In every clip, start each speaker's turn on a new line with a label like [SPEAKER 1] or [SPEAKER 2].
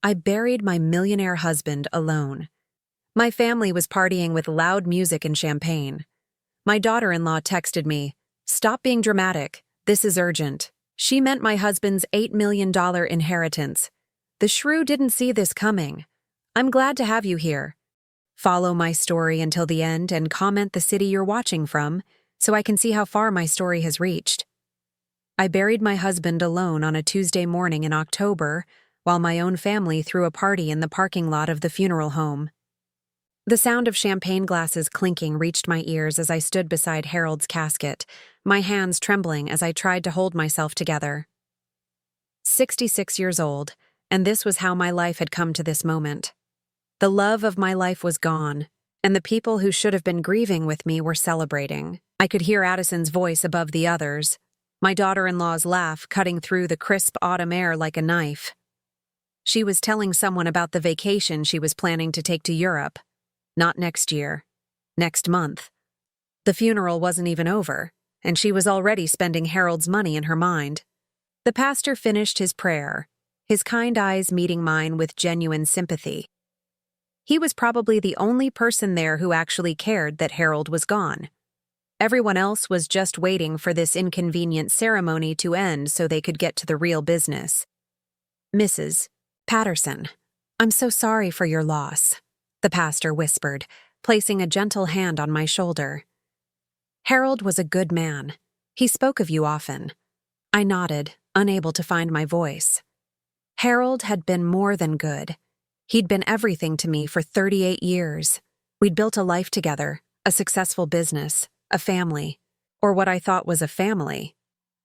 [SPEAKER 1] I buried my millionaire husband alone. My family was partying with loud music and champagne. My daughter-in-law texted me, "Stop being dramatic. This is urgent." She meant my husband's $8 million inheritance. The shrew didn't see this coming. I'm glad to have you here. Follow my story until the end and comment the city you're watching from so I can see how far my story has reached. I buried my husband alone on a Tuesday morning in October while my own family threw a party in the parking lot of the funeral home. The sound of champagne glasses clinking reached my ears as I stood beside Harold's casket, my hands trembling as I tried to hold myself together. 66 years old, and this was how my life had come to this moment. The love of my life was gone, and the people who should have been grieving with me were celebrating. I could hear Addison's voice above the others, my daughter-in-law's laugh cutting through the crisp autumn air like a knife. She was telling someone about the vacation she was planning to take to Europe. Not next year. Next month. The funeral wasn't even over, and she was already spending Harold's money in her mind. The pastor finished his prayer, his kind eyes meeting mine with genuine sympathy. He was probably the only person there who actually cared that Harold was gone. Everyone else was just waiting for this inconvenient ceremony to end so they could get to the real business. "Mrs. Patterson, I'm so sorry for your loss," the pastor whispered, placing a gentle hand on my shoulder. "Harold was a good man. He spoke of you often." I nodded, unable to find my voice. Harold had been more than good. He'd been everything to me for 38 years. We'd built a life together, a successful business, a family, or what I thought was a family.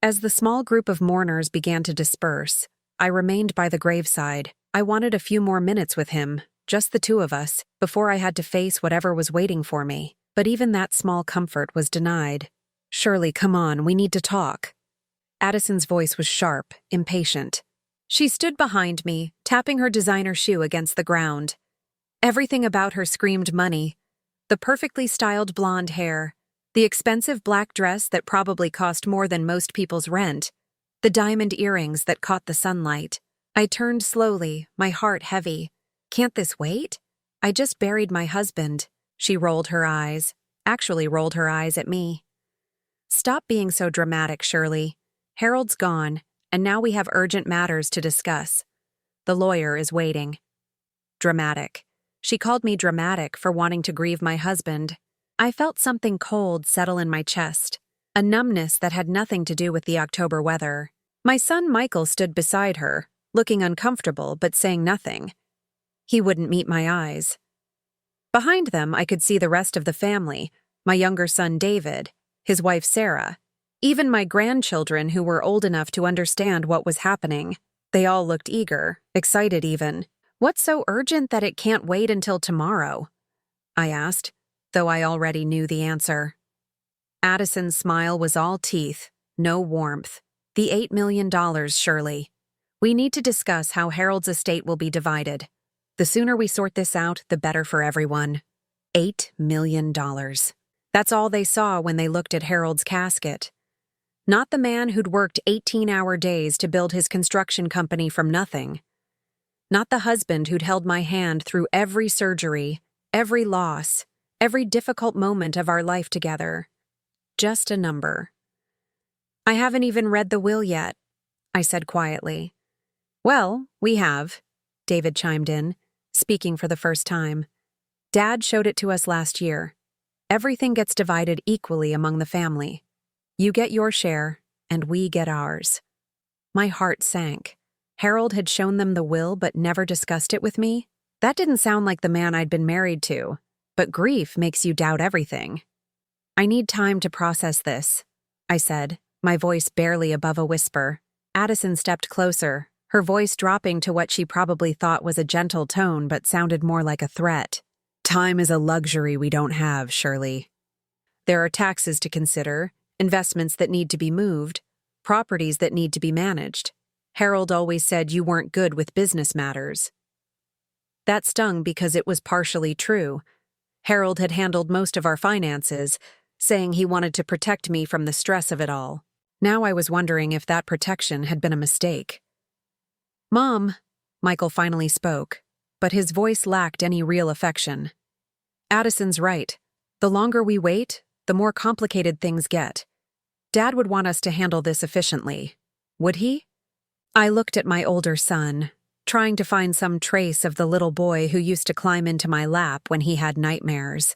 [SPEAKER 1] As the small group of mourners began to disperse, I remained by the graveside. I wanted a few more minutes with him, just the two of us, before I had to face whatever was waiting for me. But even that small comfort was denied. "Shirley, come on, we need to talk." Addison's voice was sharp, impatient. She stood behind me, tapping her designer shoe against the ground. Everything about her screamed money. The perfectly styled blonde hair, the expensive black dress that probably cost more than most people's rent, the diamond earrings that caught the sunlight. I turned slowly, my heart heavy. "Can't this wait? I just buried my husband." She rolled her eyes, actually rolled her eyes at me. "Stop being so dramatic, Shirley. Harold's gone, and now we have urgent matters to discuss. The lawyer is waiting." Dramatic. She called me dramatic for wanting to grieve my husband. I felt something cold settle in my chest, a numbness that had nothing to do with the October weather. My son Michael stood beside her, looking uncomfortable but saying nothing. He wouldn't meet my eyes. Behind them, I could see the rest of the family, my younger son David, his wife Sarah, even my grandchildren who were old enough to understand what was happening. They all looked eager, excited even. "What's so urgent that it can't wait until tomorrow?" I asked, though I already knew the answer. Addison's smile was all teeth, no warmth. "The $8 million, Shirley. We need to discuss how Harold's estate will be divided. The sooner we sort this out, the better for everyone." $8 million. That's all they saw when they looked at Harold's casket. Not the man who'd worked 18-hour days to build his construction company from nothing. Not the husband who'd held my hand through every surgery, every loss, every difficult moment of our life together. Just a number. "I haven't even read the will yet," I said quietly. "Well, we have," David chimed in, speaking for the first time. "Dad showed it to us last year. Everything gets divided equally among the family. You get your share, and we get ours." My heart sank. Harold had shown them the will but never discussed it with me? That didn't sound like the man I'd been married to, but grief makes you doubt everything. "I need time to process this," I said, my voice barely above a whisper. Addison stepped closer, her voice dropping to what she probably thought was a gentle tone but sounded more like a threat. "Time is a luxury we don't have, Shirley. There are taxes to consider, investments that need to be moved, properties that need to be managed. Harold always said you weren't good with business matters." That stung because it was partially true. Harold had handled most of our finances, saying he wanted to protect me from the stress of it all. Now I was wondering if that protection had been a mistake. "Mom," Michael finally spoke, but his voice lacked any real affection. Addison's right. The longer we wait, the more complicated things get. Dad would want us to handle this efficiently. Would he? I looked at my older son, trying to find some trace of the little boy who used to climb into my lap when he had nightmares.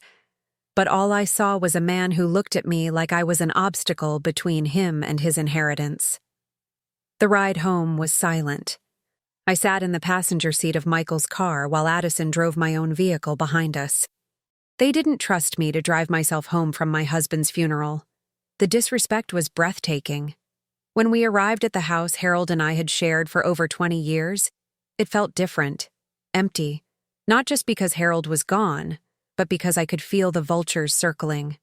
[SPEAKER 1] But all I saw was a man who looked at me like I was an obstacle between him and his inheritance. The ride home was silent. I sat in the passenger seat of Michael's car while Addison drove my own vehicle behind us. They didn't trust me to drive myself home from my husband's funeral. The disrespect was breathtaking. When we arrived at the house Harold and I had shared for over 20 years, it felt different, empty, not just because Harold was gone, but because I could feel the vultures circling.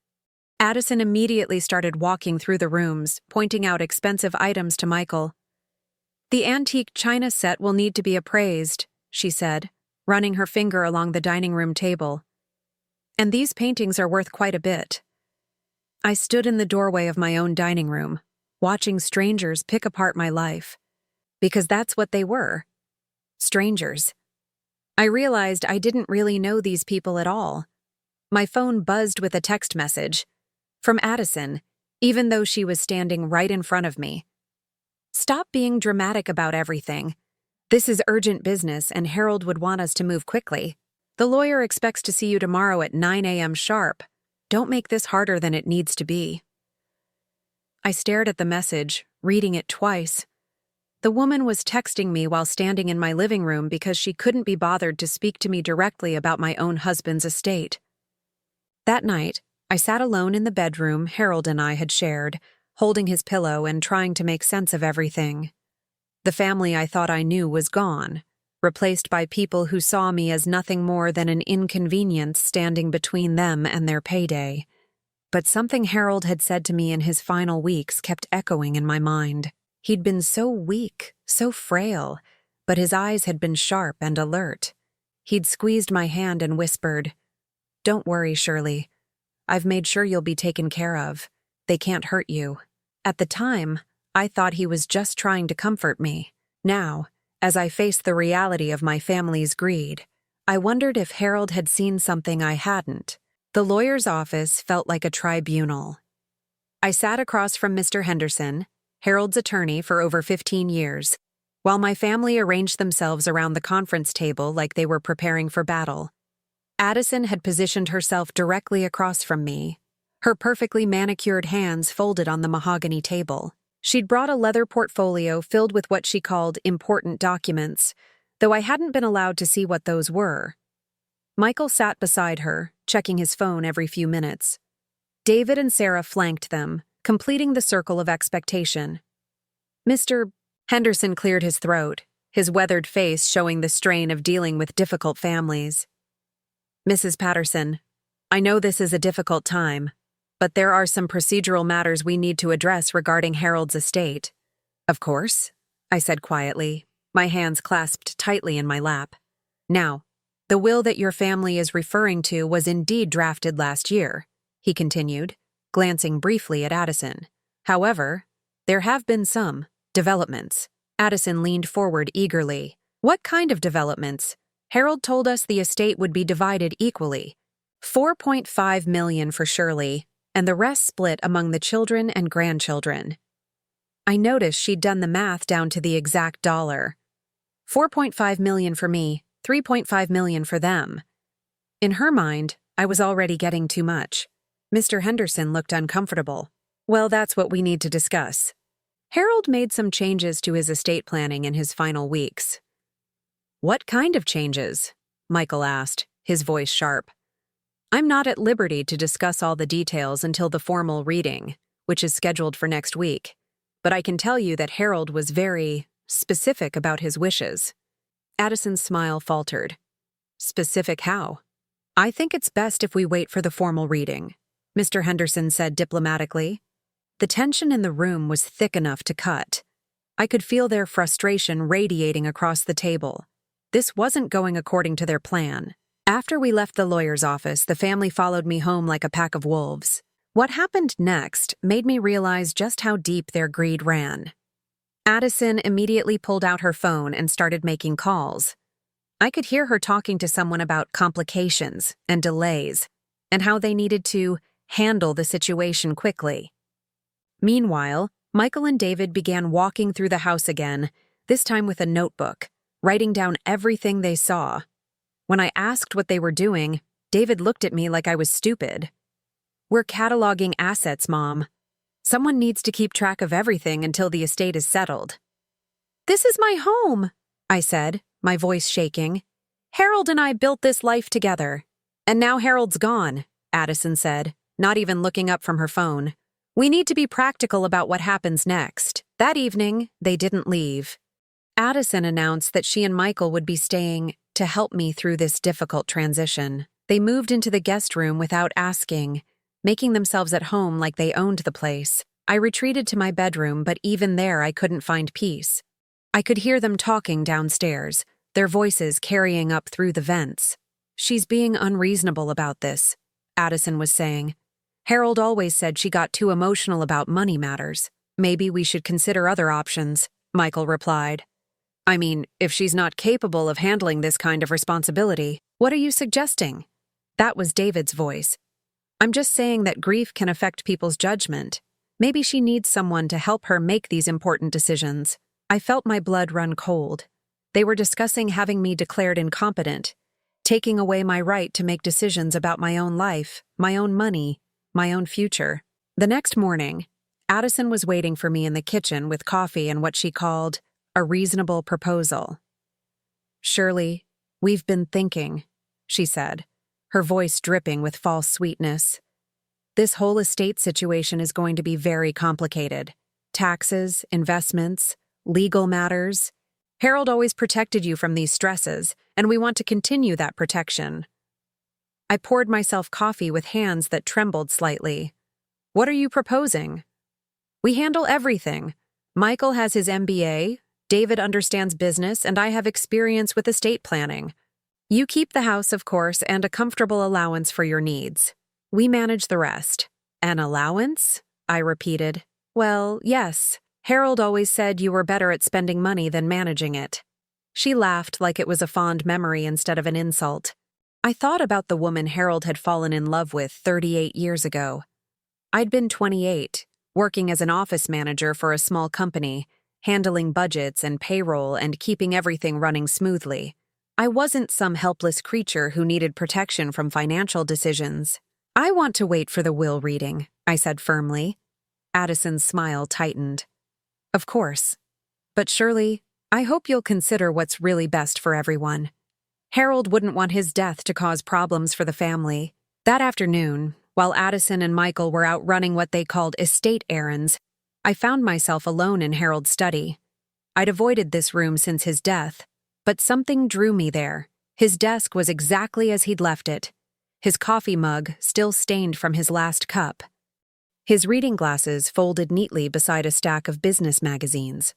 [SPEAKER 1] Addison immediately started walking through the rooms, pointing out expensive items to Michael. "The antique china set will need to be appraised," she said, running her finger along the dining room table. "And these paintings are worth quite a bit." I stood in the doorway of my own dining room, watching strangers pick apart my life. Because that's what they were. Strangers. I realized I didn't really know these people at all. My phone buzzed with a text message from Addison, even though she was standing right in front of me. "Stop being dramatic about everything. This is urgent business and Harold would want us to move quickly. The lawyer expects to see you tomorrow at 9 a.m. sharp. Don't make this harder than it needs to be." I stared at the message, reading it twice. The woman was texting me while standing in my living room because she couldn't be bothered to speak to me directly about my own husband's estate. That night, I sat alone in the bedroom Harold and I had shared, holding his pillow and trying to make sense of everything. The family I thought I knew was gone, replaced by people who saw me as nothing more than an inconvenience standing between them and their payday. But something Harold had said to me in his final weeks kept echoing in my mind. He'd been so weak, so frail, but his eyes had been sharp and alert. He'd squeezed my hand and whispered, "Don't worry, Shirley. I've made sure you'll be taken care of. They can't hurt you." At the time, I thought he was just trying to comfort me. Now, as I faced the reality of my family's greed, I wondered if Harold had seen something I hadn't. The lawyer's office felt like a tribunal. I sat across from Mr. Henderson, Harold's attorney for over 15 years, while my family arranged themselves around the conference table like they were preparing for battle. Addison had positioned herself directly across from me, her perfectly manicured hands folded on the mahogany table. She'd brought a leather portfolio filled with what she called important documents, though I hadn't been allowed to see what those were. Michael sat beside her, checking his phone every few minutes. David and Sarah flanked them, completing the circle of expectation. Mr. Henderson cleared his throat, his weathered face showing the strain of dealing with difficult families. "Mrs. Patterson, I know this is a difficult time, but there are some procedural matters we need to address regarding Harold's estate." "Of course," I said quietly, my hands clasped tightly in my lap. "Now, the will that your family is referring to was indeed drafted last year," he continued, glancing briefly at Addison. "However, there have been some developments." Addison leaned forward eagerly. "What kind of developments?" "Harold told us the estate would be divided equally. 4.5 million for Shirley, and the rest split among the children and grandchildren." I noticed she'd done the math down to the exact dollar. 4.5 million for me, 3.5 million for them. In her mind, I was already getting too much. Mr. Henderson looked uncomfortable. "Well, that's what we need to discuss." Harold made some changes to his estate planning in his final weeks. "What kind of changes?" Michael asked, his voice sharp. "I'm not at liberty to discuss all the details until the formal reading, which is scheduled for next week, but I can tell you that Harold was very specific about his wishes." Addison's smile faltered. "Specific how?" "I think it's best if we wait for the formal reading," Mr. Henderson said diplomatically. The tension in the room was thick enough to cut. I could feel their frustration radiating across the table. This wasn't going according to their plan. After we left the lawyer's office, the family followed me home like a pack of wolves. What happened next made me realize just how deep their greed ran. Addison immediately pulled out her phone and started making calls. I could hear her talking to someone about complications and delays, and how they needed to handle the situation quickly. Meanwhile, Michael and David began walking through the house again, this time with a notebook, writing down everything they saw. When I asked what they were doing, David looked at me like I was stupid. "We're cataloging assets, Mom. Someone needs to keep track of everything until the estate is settled." "This is my home," I said, my voice shaking. "Harold and I built this life together." "And now Harold's gone," Addison said, not even looking up from her phone. "We need to be practical about what happens next." That evening, they didn't leave. Addison announced that she and Michael would be staying to help me through this difficult transition. They moved into the guest room without asking, making themselves at home like they owned the place. I retreated to my bedroom, but even there I couldn't find peace. I could hear them talking downstairs, their voices carrying up through the vents. "She's being unreasonable about this," Addison was saying. "Harold always said she got too emotional about money matters. Maybe we should consider other options," Michael replied. "I mean, if she's not capable of handling this kind of responsibility, what are you suggesting?" That was David's voice. "I'm just saying that grief can affect people's judgment. Maybe she needs someone to help her make these important decisions." I felt my blood run cold. They were discussing having me declared incompetent, taking away my right to make decisions about my own life, my own money, my own future. The next morning, Addison was waiting for me in the kitchen with coffee and what she called a reasonable proposal. "Shirley, we've been thinking," she said, her voice dripping with false sweetness. "This whole estate situation is going to be very complicated. Taxes, investments, legal matters. Harold always protected you from these stresses, and we want to continue that protection." I poured myself coffee with hands that trembled slightly. "What are you proposing?" "We handle everything. Michael has his MBA, David understands business, and I have experience with estate planning. You keep the house, of course, and a comfortable allowance for your needs. We manage the rest." "An allowance?" I repeated. "Well, yes. Harold always said you were better at spending money than managing it." She laughed like it was a fond memory instead of an insult. I thought about the woman Harold had fallen in love with 38 years ago. I'd been 28, working as an office manager for a small company, handling budgets and payroll and keeping everything running smoothly. I wasn't some helpless creature who needed protection from financial decisions. "I want to wait for the will reading," I said firmly. Addison's smile tightened. "Of course. But Shirley, I hope you'll consider what's really best for everyone. Harold wouldn't want his death to cause problems for the family." That afternoon, while Addison and Michael were out running what they called estate errands, I found myself alone in Harold's study. I'd avoided this room since his death, but something drew me there. His desk was exactly as he'd left it, his coffee mug still stained from his last cup. His reading glasses folded neatly beside a stack of business magazines.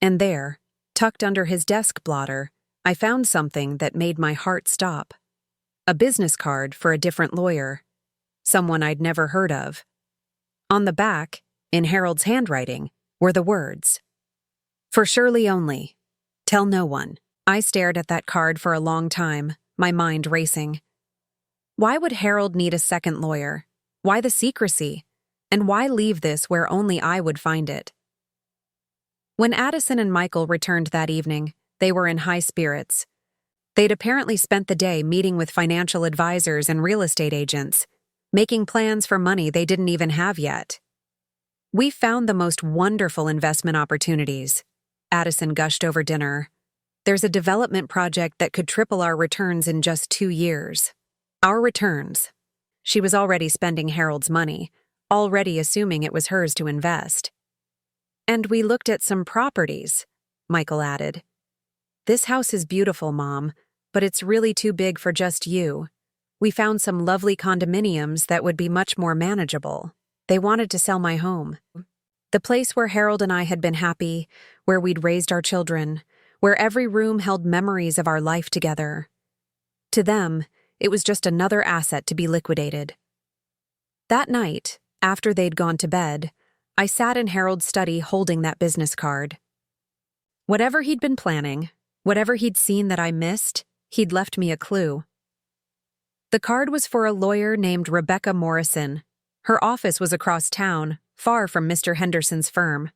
[SPEAKER 1] And there, tucked under his desk blotter, I found something that made my heart stop. A business card for a different lawyer, someone I'd never heard of. On the back, in Harold's handwriting, were the words, "For Shirley only. Tell no one." I stared at that card for a long time, my mind racing. Why would Harold need a second lawyer? Why the secrecy? And why leave this where only I would find it? When Addison and Michael returned that evening, they were in high spirits. They'd apparently spent the day meeting with financial advisors and real estate agents, making plans for money they didn't even have yet. "We found the most wonderful investment opportunities," Addison gushed over dinner. "There's a development project that could triple our returns in just 2 years." Our returns. She was already spending Harold's money, already assuming it was hers to invest. "And we looked at some properties," Michael added. "This house is beautiful, Mom, but it's really too big for just you. We found some lovely condominiums that would be much more manageable." They wanted to sell my home. The place where Harold and I had been happy, where we'd raised our children, where every room held memories of our life together. To them, it was just another asset to be liquidated. That night, after they'd gone to bed, I sat in Harold's study holding that business card. Whatever he'd been planning, whatever he'd seen that I missed, he'd left me a clue. The card was for a lawyer named Rebecca Morrison. Her office was across town, far from Mr. Henderson's firm.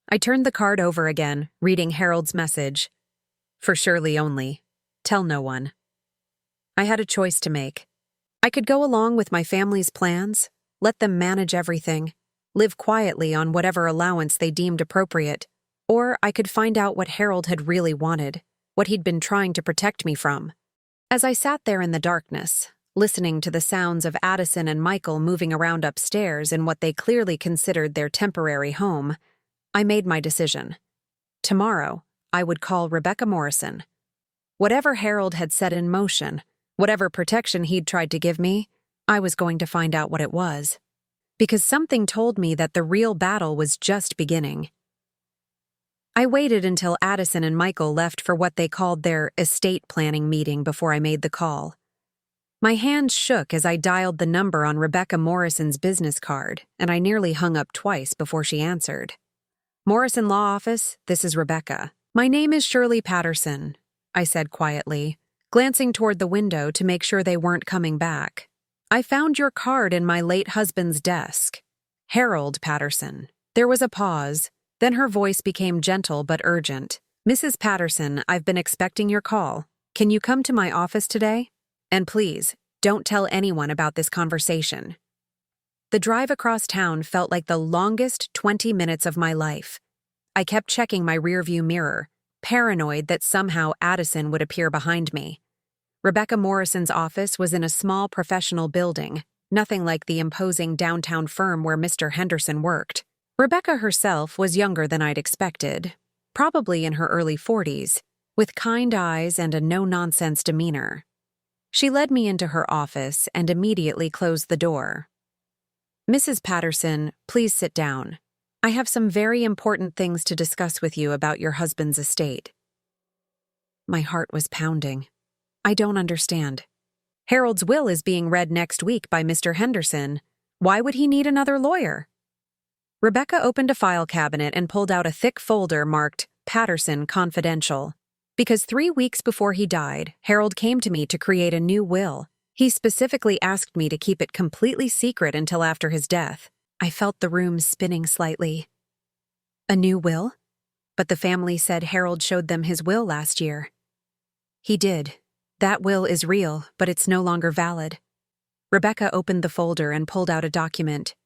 [SPEAKER 1] I turned the card over again, reading Harold's message. For Shirley only. Tell no one. I had a choice to make. I could go along with my family's plans, let them manage everything, live quietly on whatever allowance they deemed appropriate, or I could find out what Harold had really wanted, what he'd been trying to protect me from. As I sat there in the darkness, listening to the sounds of Addison and Michael moving around upstairs in what they clearly considered their temporary home, I made my decision. Tomorrow, I would call Rebecca Morrison. Whatever Harold had set in motion, whatever protection he'd tried to give me, I was going to find out what it was. Because something told me that the real battle was just beginning. I waited until Addison and Michael left for what they called their estate planning meeting before I made the call. My hands shook as I dialed the number on Rebecca Morrison's business card, and I nearly hung up twice before she answered. Morrison Law Office, this is Rebecca. My name is Shirley Patterson, I said quietly, glancing toward the window to make sure they weren't coming back. I found your card in my late husband's desk. Harold Patterson. There was a pause. Then her voice became gentle but urgent. Mrs. Patterson, I've been expecting your call. Can you come to my office today? And please, don't tell anyone about this conversation. The drive across town felt like the longest 20 minutes of my life. I kept checking my rearview mirror, paranoid that somehow Addison would appear behind me. Rebecca Morrison's office was in a small professional building, nothing like the imposing downtown firm where Mr. Henderson worked. Rebecca herself was younger than I'd expected, probably in her early 40s, with kind eyes and a no-nonsense demeanor. She led me into her office and immediately closed the door. Mrs. Patterson, please sit down. I have some very important things to discuss with you about your husband's estate. My heart was pounding. I don't understand. Harold's will is being read next week by Mr. Henderson. Why would he need another lawyer? Rebecca opened a file cabinet and pulled out a thick folder marked Patterson Confidential. Because 3 weeks before he died, Harold came to me to create a new will. He specifically asked me to keep it completely secret until after his death. I felt the room spinning slightly. A new will? But the family said Harold showed them his will last year. He did. That will is real, but it's no longer valid. Rebecca opened the folder and pulled out a document.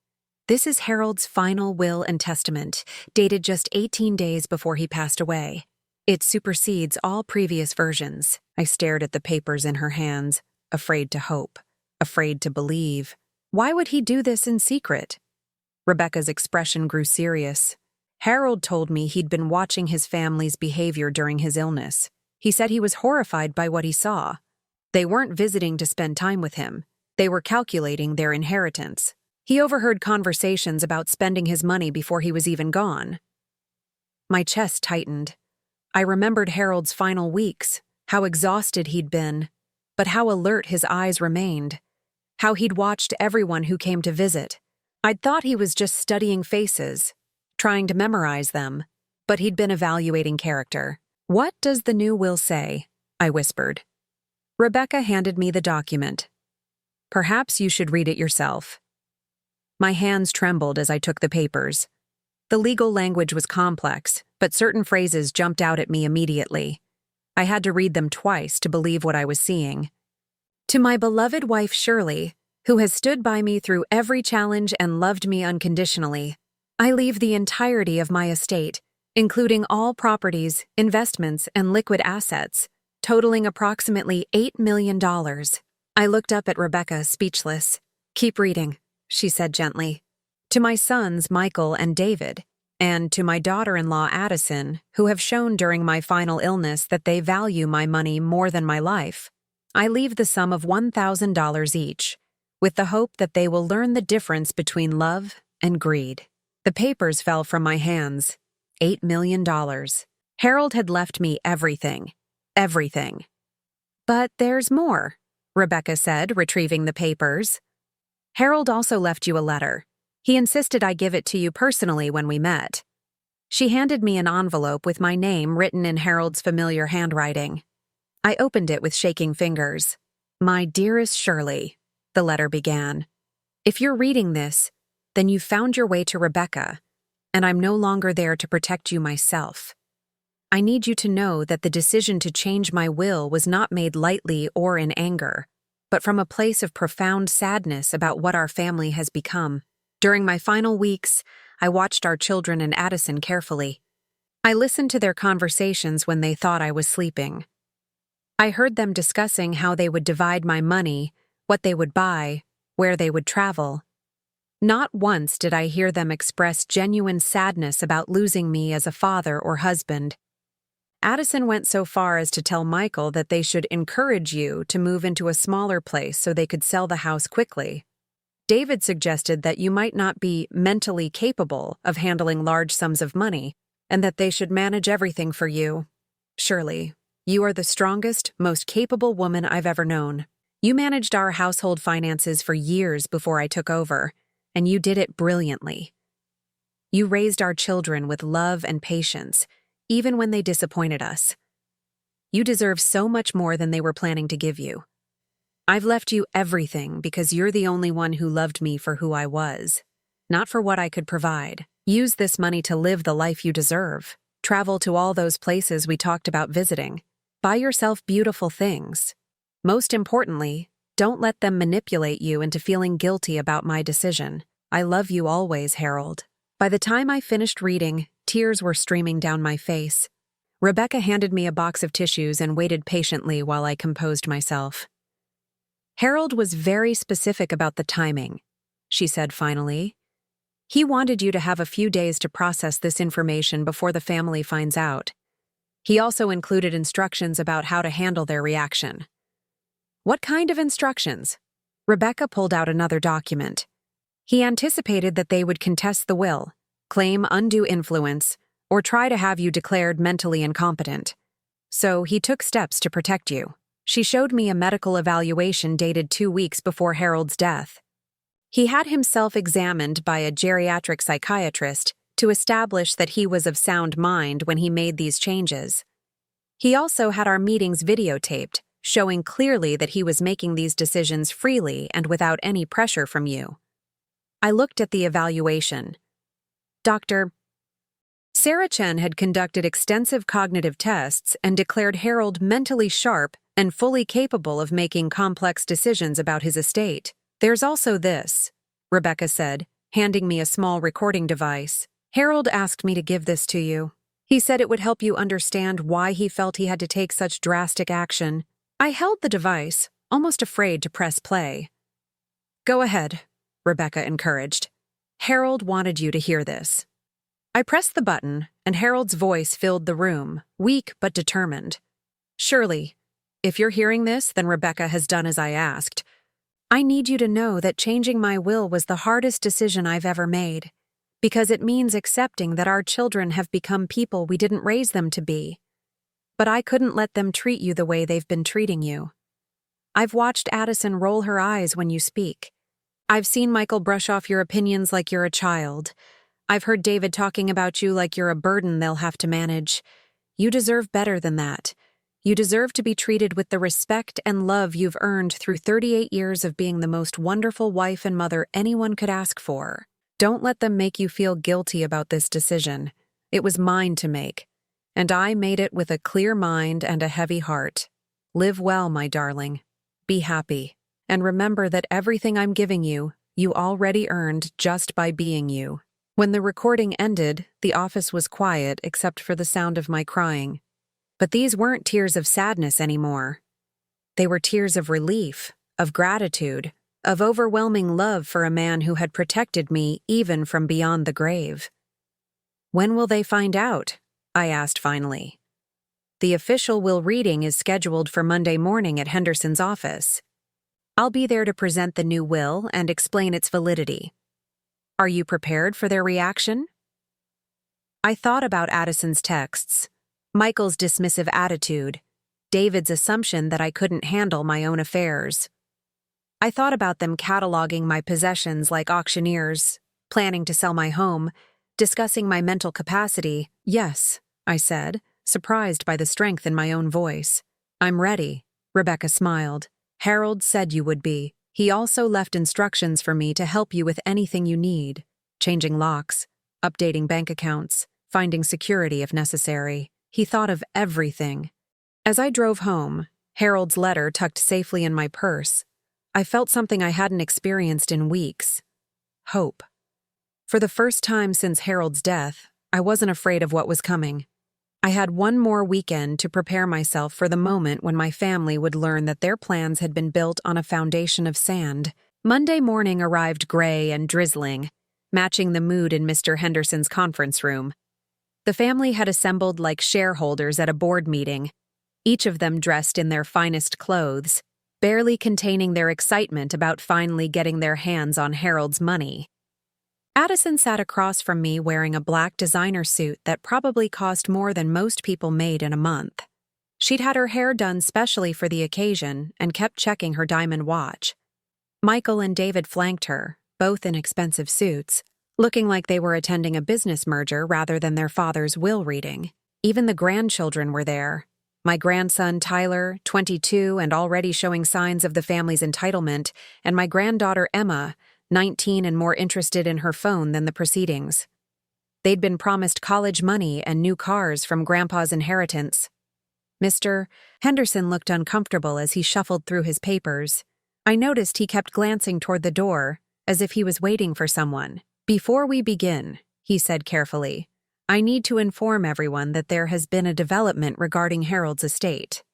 [SPEAKER 1] This is Harold's final will and testament, dated just 18 days before he passed away. It supersedes all previous versions. I stared at the papers in her hands, afraid to hope, afraid to believe. Why would he do this in secret? Rebecca's expression grew serious. Harold told me he'd been watching his family's behavior during his illness. He said he was horrified by what he saw. They weren't visiting to spend time with him. They were calculating their inheritance. He overheard conversations about spending his money before he was even gone. My chest tightened. I remembered Harold's final weeks, how exhausted he'd been, but how alert his eyes remained, how he'd watched everyone who came to visit. I'd thought he was just studying faces, trying to memorize them, but he'd been evaluating character. What does the new will say? I whispered. Rebecca handed me the document. Perhaps you should read it yourself. My hands trembled as I took the papers. The legal language was complex, but certain phrases jumped out at me immediately. I had to read them twice to believe what I was seeing. To my beloved wife Shirley, who has stood by me through every challenge and loved me unconditionally, I leave the entirety of my estate, including all properties, investments, and liquid assets, totaling approximately $8 million. I looked up at Rebecca, speechless. Keep reading, she said gently. To my sons, Michael and David, and to my daughter-in-law, Addison, who have shown during my final illness that they value my money more than my life, I leave the sum of $1,000 each, with the hope that they will learn the difference between love and greed. The papers fell from my hands. $8 million. Harold had left me everything. Everything. But there's more, Rebecca said, retrieving the papers. Harold also left you a letter. He insisted I give it to you personally when we met. She handed me an envelope with my name written in Harold's familiar handwriting. I opened it with shaking fingers. "My dearest Shirley," the letter began. "If you're reading this, then you've found your way to Rebecca, and I'm no longer there to protect you myself. I need you to know that the decision to change my will was not made lightly or in anger, but from a place of profound sadness about what our family has become. During my final weeks, I watched our children and Addison carefully. I listened to their conversations when they thought I was sleeping. I heard them discussing how they would divide my money, what they would buy, where they would travel. Not once did I hear them express genuine sadness about losing me as a father or husband. Addison went so far as to tell Michael that they should encourage you to move into a smaller place so they could sell the house quickly. David suggested that you might not be mentally capable of handling large sums of money, and that they should manage everything for you. Shirley, you are the strongest, most capable woman I've ever known. You managed our household finances for years before I took over, and you did it brilliantly. You raised our children with love and patience, even when they disappointed us. You deserve so much more than they were planning to give you. I've left you everything because you're the only one who loved me for who I was, not for what I could provide. Use this money to live the life you deserve. Travel to all those places we talked about visiting. Buy yourself beautiful things. Most importantly, don't let them manipulate you into feeling guilty about my decision. I love you always, Harold." By the time I finished reading, tears were streaming down my face. Rebecca handed me a box of tissues and waited patiently while I composed myself. "Harold was very specific about the timing," she said finally. "He wanted you to have a few days to process this information before the family finds out. He also included instructions about how to handle their reaction." "What kind of instructions?" Rebecca pulled out another document. "He anticipated that they would contest the will, claim undue influence, or try to have you declared mentally incompetent. So he took steps to protect you." She showed me a medical evaluation dated 2 weeks before Harold's death. He had himself examined by a geriatric psychiatrist to establish that he was of sound mind when he made these changes. He also had our meetings videotaped, showing clearly that he was making these decisions freely and without any pressure from you. I looked at the evaluation. Dr. Sarah Chen had conducted extensive cognitive tests and declared Harold mentally sharp and fully capable of making complex decisions about his estate. "There's also this," Rebecca said, handing me a small recording device. "Harold asked me to give this to you. He said it would help you understand why he felt he had to take such drastic action." I held the device, almost afraid to press play. "Go ahead," Rebecca encouraged. "Harold wanted you to hear this." I pressed the button, and Harold's voice filled the room, weak but determined. "Shirley, if you're hearing this, then Rebecca has done as I asked. I need you to know that changing my will was the hardest decision I've ever made, because it means accepting that our children have become people we didn't raise them to be. But I couldn't let them treat you the way they've been treating you. I've watched Addison roll her eyes when you speak. I've seen Michael brush off your opinions like you're a child. I've heard David talking about you like you're a burden they'll have to manage. You deserve better than that. You deserve to be treated with the respect and love you've earned through 38 years of being the most wonderful wife and mother anyone could ask for. Don't let them make you feel guilty about this decision. It was mine to make, and I made it with a clear mind and a heavy heart. Live well, my darling. Be happy. And remember that everything I'm giving you, you already earned just by being you." When the recording ended, the office was quiet except for the sound of my crying. But these weren't tears of sadness anymore. They were tears of relief, of gratitude, of overwhelming love for a man who had protected me even from beyond the grave. "When will they find out?" I asked finally. "The official will reading is scheduled for Monday morning at Henderson's office. I'll be there to present the new will and explain its validity. Are you prepared for their reaction?" I thought about Addison's texts, Michael's dismissive attitude, David's assumption that I couldn't handle my own affairs. I thought about them cataloging my possessions like auctioneers, planning to sell my home, Discussing my mental capacity, yes, I said, surprised by the strength in my own voice. I'm ready, Rebecca smiled. Harold said you would be. He also left instructions for me to help you with anything you need. Changing locks, updating bank accounts, finding security if necessary. He thought of everything. As I drove home, Harold's letter tucked safely in my purse, I felt something I hadn't experienced in weeks. Hope. For the first time since Harold's death, I wasn't afraid of what was coming. I had one more weekend to prepare myself for the moment when my family would learn that their plans had been built on a foundation of sand. Monday morning arrived gray and drizzling, matching the mood in Mr. Henderson's conference room. The family had assembled like shareholders at a board meeting, each of them dressed in their finest clothes, barely containing their excitement about finally getting their hands on Harold's money. Addison sat across from me wearing a black designer suit that probably cost more than most people made in a month. She'd had her hair done specially for the occasion and kept checking her diamond watch. Michael and David flanked her, both in expensive suits, looking like they were attending a business merger rather than their father's will reading. Even the grandchildren were there. My grandson Tyler, 22 and already showing signs of the family's entitlement, and my granddaughter Emma, 19 and more interested in her phone than the proceedings. They'd been promised college money and new cars from Grandpa's inheritance. Mr. Henderson looked uncomfortable as he shuffled through his papers. I noticed he kept glancing toward the door, as if he was waiting for someone. Before we begin, he said carefully, I need to inform everyone that there has been a development regarding Harold's estate.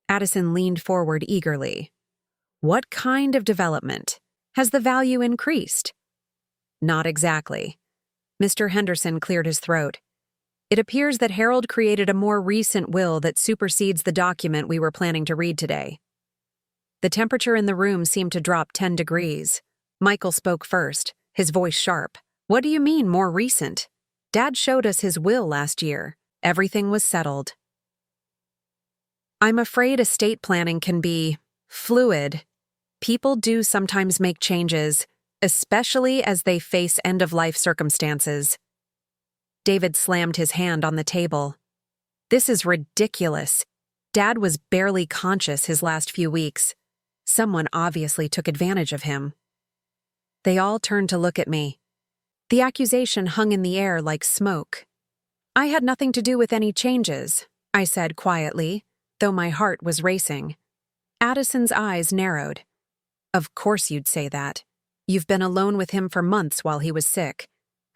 [SPEAKER 1] Addison leaned forward eagerly. What kind of development? Has the value increased? Not exactly. Mr. Henderson cleared his throat. It appears that Harold created a more recent will that supersedes the document we were planning to read today. The temperature in the room seemed to drop 10 degrees. Michael spoke first, his voice sharp. What do you mean, more recent? Dad showed us his will last year. Everything was settled. I'm afraid estate planning can be fluid. People do sometimes make changes, especially as they face end-of-life circumstances. David slammed his hand on the table. This is ridiculous. Dad was barely conscious his last few weeks. Someone obviously took advantage of him. They all turned to look at me. The accusation hung in the air like smoke. I had nothing to do with any changes, I said quietly, though my heart was racing. Addison's eyes narrowed. Of course you'd say that. You've been alone with him for months while he was sick.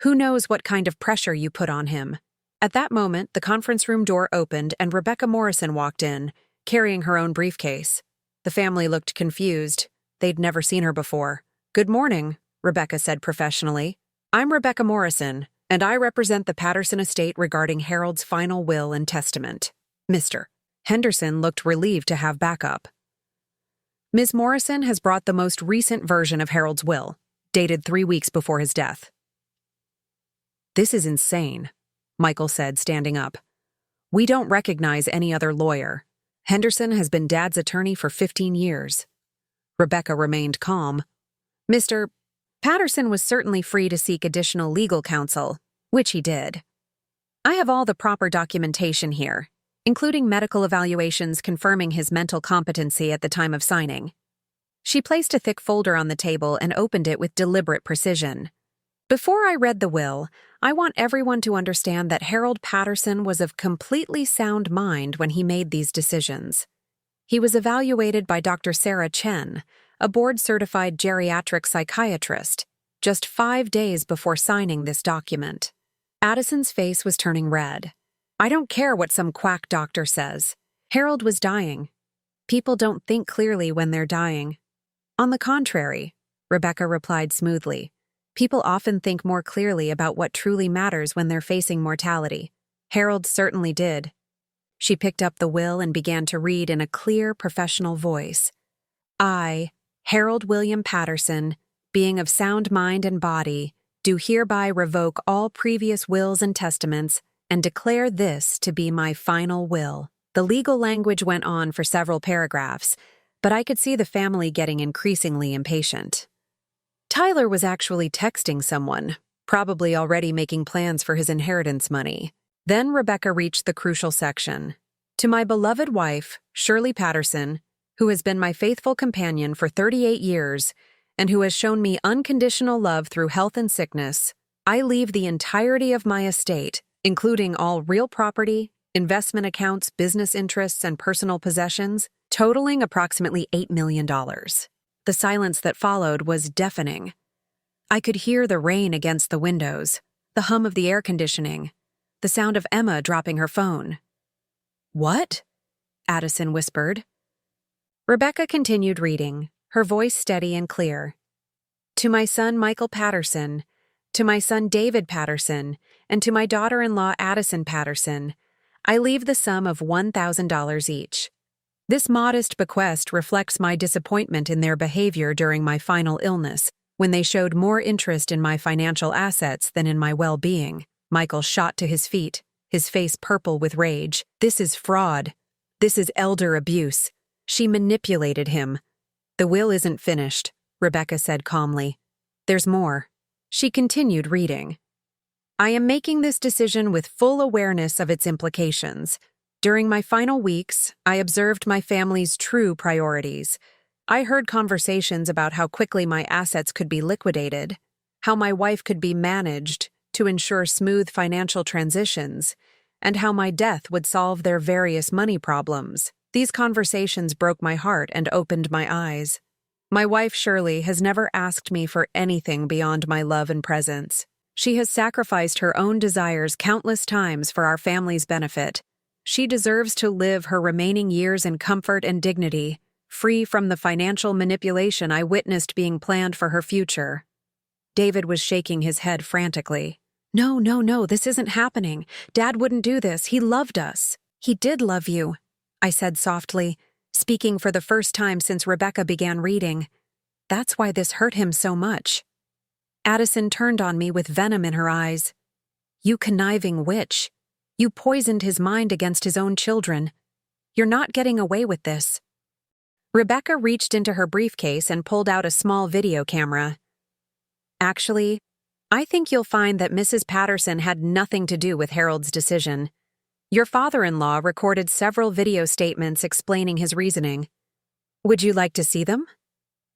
[SPEAKER 1] Who knows what kind of pressure you put on him? At that moment, the conference room door opened and Rebecca Morrison walked in, carrying her own briefcase. The family looked confused. They'd never seen her before. Good morning, Rebecca said professionally. I'm Rebecca Morrison, and I represent the Patterson estate regarding Harold's final will and testament. Mr. Henderson looked relieved to have backup. Ms. Morrison has brought the most recent version of Harold's will, dated 3 weeks before his death. This is insane, Michael said, standing up. We don't recognize any other lawyer. Henderson has been Dad's attorney for 15 years. Rebecca remained calm. Mr. Patterson was certainly free to seek additional legal counsel, which he did. I have all the proper documentation here, including medical evaluations confirming his mental competency at the time of signing. She placed a thick folder on the table and opened it with deliberate precision. Before I read the will, I want everyone to understand that Harold Patterson was of completely sound mind when he made these decisions. He was evaluated by Dr. Sarah Chen, a board-certified geriatric psychiatrist, just 5 days before signing this document. Addison's face was turning red. I don't care what some quack doctor says. Harold was dying. People don't think clearly when they're dying. On the contrary, Rebecca replied smoothly, people often think more clearly about what truly matters when they're facing mortality. Harold certainly did. She picked up the will and began to read in a clear, professional voice. I, Harold William Patterson, being of sound mind and body, do hereby revoke all previous wills and testaments and declare this to be my final will. The legal language went on for several paragraphs, but I could see the family getting increasingly impatient. Tyler was actually texting someone, probably already making plans for his inheritance money. Then Rebecca reached the crucial section. To my beloved wife, Shirley Patterson, who has been my faithful companion for 38 years and who has shown me unconditional love through health and sickness, I leave the entirety of my estate, including all real property, investment accounts, business interests, and personal possessions, totaling approximately $8 million. The silence that followed was deafening. I could hear the rain against the windows, the hum of the air conditioning, the sound of Emma dropping her phone. "What?" Addison whispered. Rebecca continued reading, her voice steady and clear. To my son Michael Patterson, to my son David Patterson, and to my daughter-in-law Addison Patterson, I leave the sum of $1,000 each. This modest bequest reflects my disappointment in their behavior during my final illness, when they showed more interest in my financial assets than in my well-being. Michael shot to his feet, his face purple with rage. This is fraud. This is elder abuse. She manipulated him. The will isn't finished, Rebecca said calmly. There's more. She continued reading. I am making this decision with full awareness of its implications. During my final weeks, I observed my family's true priorities. I heard conversations about how quickly my assets could be liquidated, how my wife could be managed to ensure smooth financial transitions, and how my death would solve their various money problems. These conversations broke my heart and opened my eyes. My wife, Shirley, has never asked me for anything beyond my love and presence. She has sacrificed her own desires countless times for our family's benefit. She deserves to live her remaining years in comfort and dignity, free from the financial manipulation I witnessed being planned for her future. David was shaking his head frantically. No, this isn't happening. Dad wouldn't do this. He loved us. He did love you, I said softly, speaking for the first time since Rebecca began reading. That's why this hurt him so much. Addison turned on me with venom in her eyes. You conniving witch. You poisoned his mind against his own children. You're not getting away with this. Rebecca reached into her briefcase and pulled out a small video camera. Actually, I think you'll find that Mrs. Patterson had nothing to do with Harold's decision. Your father-in-law recorded several video statements explaining his reasoning. Would you like to see them?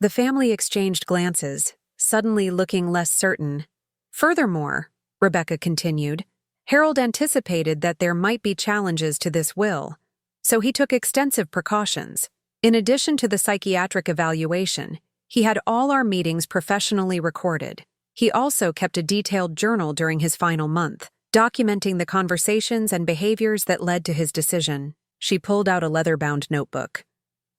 [SPEAKER 1] The family exchanged glances, suddenly looking less certain. Furthermore, Rebecca continued, Harold anticipated that there might be challenges to this will, so he took extensive precautions. In addition to the psychiatric evaluation, he had all our meetings professionally recorded. He also kept a detailed journal during his final month, documenting the conversations and behaviors that led to his decision. She pulled out a leather-bound notebook.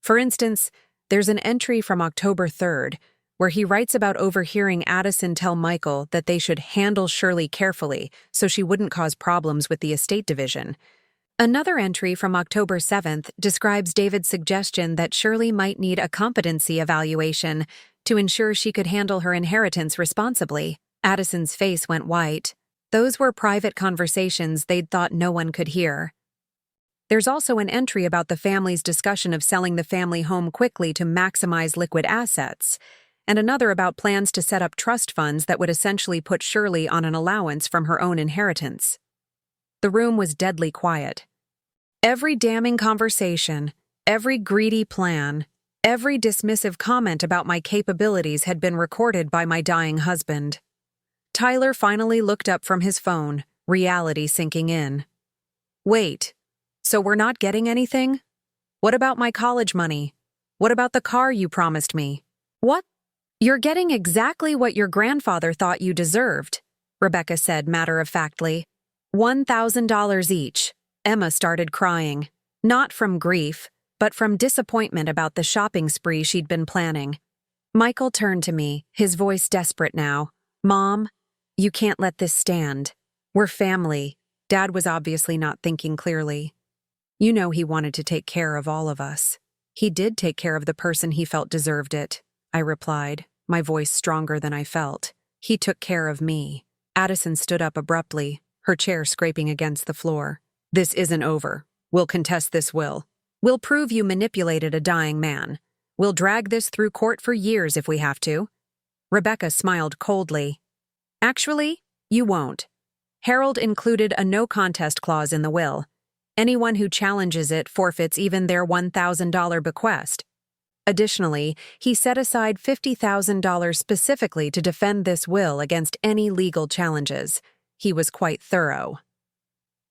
[SPEAKER 1] For instance, there's an entry from October 3rd, where he writes about overhearing Addison tell Michael that they should handle Shirley carefully so she wouldn't cause problems with the estate division. Another entry from October 7th describes David's suggestion that Shirley might need a competency evaluation to ensure she could handle her inheritance responsibly. Addison's face went white. Those were private conversations they'd thought no one could hear. There's also an entry about the family's discussion of selling the family home quickly to maximize liquid assets, and another about plans to set up trust funds that would essentially put Shirley on an allowance from her own inheritance. The room was deadly quiet. Every damning conversation, every greedy plan, every dismissive comment about my capabilities had been recorded by my dying husband. Tyler finally looked up from his phone, reality sinking in. Wait, so we're not getting anything? What about my college money? What about the car you promised me? What? You're getting exactly what your grandfather thought you deserved, Rebecca said matter-of-factly. $1,000 each. Emma started crying, not from grief, but from disappointment about the shopping spree she'd been planning. Michael turned to me, his voice desperate now. Mom, you can't let this stand. We're family. Dad was obviously not thinking clearly. You know he wanted to take care of all of us. He did take care of the person he felt deserved it, I replied, my voice stronger than I felt. He took care of me. Addison stood up abruptly, her chair scraping against the floor. This isn't over. We'll contest this will. We'll prove you manipulated a dying man. We'll drag this through court for years if we have to. Rebecca smiled coldly. Actually, You won't. Harold included a no-contest clause in the will. Anyone who challenges it forfeits even their $1,000 bequest. Additionally, he set aside $50,000 specifically to defend this will against any legal challenges. He was quite thorough.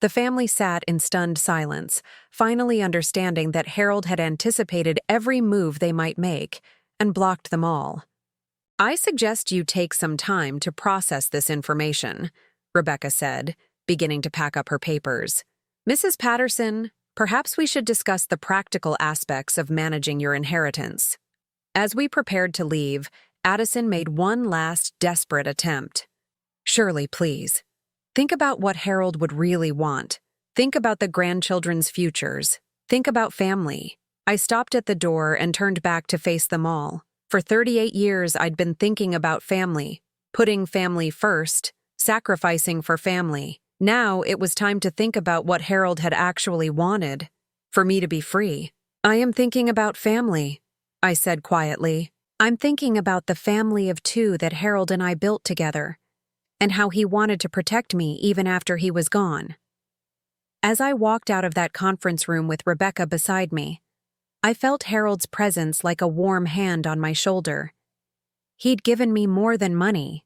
[SPEAKER 1] The family sat in stunned silence, finally understanding that Harold had anticipated every move they might make and blocked them all. "I suggest you take some time to process this information," Rebecca said, beginning to pack up her papers. "Mrs. Patterson, perhaps we should discuss the practical aspects of managing your inheritance." As we prepared to leave, Addison made one last desperate attempt. "Shirley, please. Think about what Harold would really want. Think about the grandchildren's futures. Think about family." I stopped at the door and turned back to face them all. For 38 years, I'd been thinking about family, putting family first, sacrificing for family. Now it was time to think about what Harold had actually wanted, for me to be free. "I am thinking about family," I said quietly. "I'm thinking about the family of two that Harold and I built together, and how he wanted to protect me even after he was gone." As I walked out of that conference room with Rebecca beside me, I felt Harold's presence like a warm hand on my shoulder. He'd given me more than money.